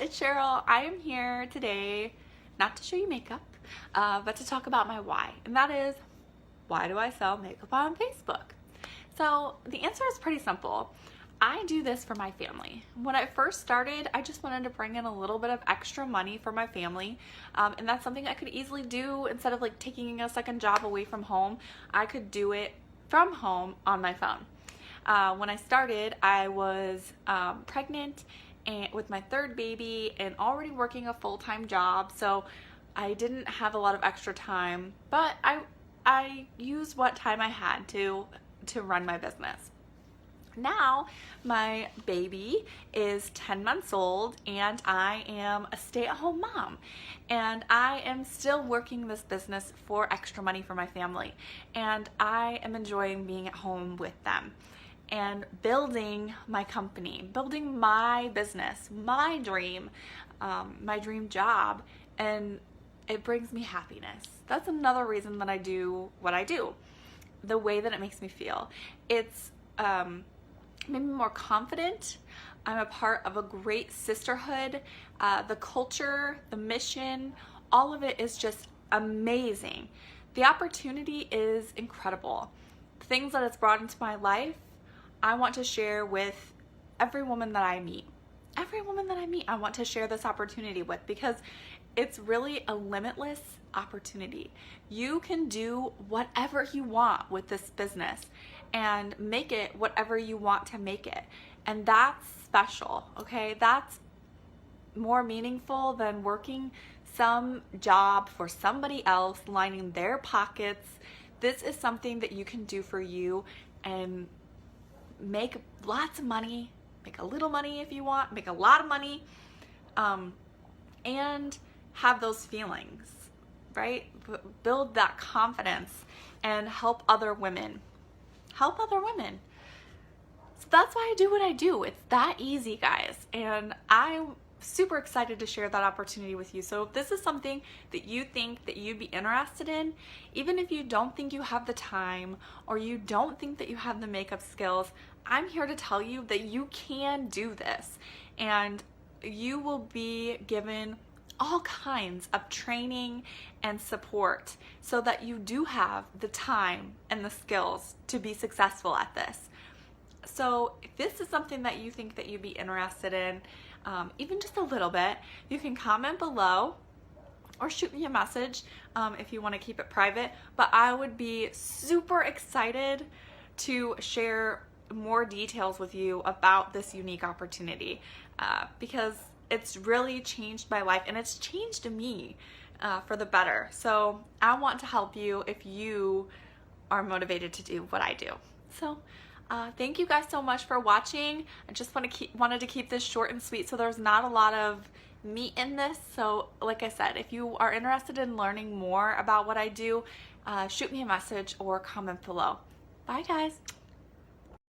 it's Cheryl. I am here today not to show you makeup, but to talk about my why. And that is, why do I sell makeup on Facebook? So the answer is pretty simple. I do this for my family. When I first started, I just wanted to bring in a little bit of extra money for my family. And that's something I could easily do instead of like taking a second job away from home. I could do it from home on my phone. When I started, I was pregnant and with my third baby and already working a full-time job, so I didn't have a lot of extra time, but I used what time I had to run my business. Now my baby is 10 months old and I am a stay-at-home mom, and I am still working this business for extra money for my family, and I am enjoying being at home with them and building my company, building my business, my dream job, and it brings me happiness. That's another reason that I do what I do, the way that it makes me feel. It's made me more confident. I'm a part of a great sisterhood. The culture, the mission, all of it is just amazing. The opportunity is incredible. The things that it's brought into my life, I want to share with every woman that I meet. Every woman that I meet, I want to share this opportunity with, because it's really a limitless opportunity. You can do whatever you want with this business and make it whatever you want to make it. And that's special, okay? That's more meaningful than working some job for somebody else, lining their pockets. This is something that you can do for you and make lots of money, make a little money if you want, make a lot of money, and have those feelings, right? Build that confidence and help other women. Help other women. So that's why I do what I do. It's that easy, guys. And I'm super excited to share that opportunity with you. So if this is something that you think that you'd be interested in, even if you don't think you have the time or you don't think that you have the makeup skills, I'm here to tell you that you can do this, and you will be given all kinds of training and support so that you do have the time and the skills to be successful at this. So if this is something that you think that you'd be interested in, even just a little bit, you can comment below or shoot me a message if you want to keep it private. But I would be super excited to share more details with you about this unique opportunity, because it's really changed my life, and it's changed me for the better. So I want to help you if you are motivated to do what I do. So thank you guys so much for watching. I just wanted to keep this short and sweet, so there's not a lot of meat in this. So like I said, if you are interested in learning more about what I do, shoot me a message or comment below. Bye guys.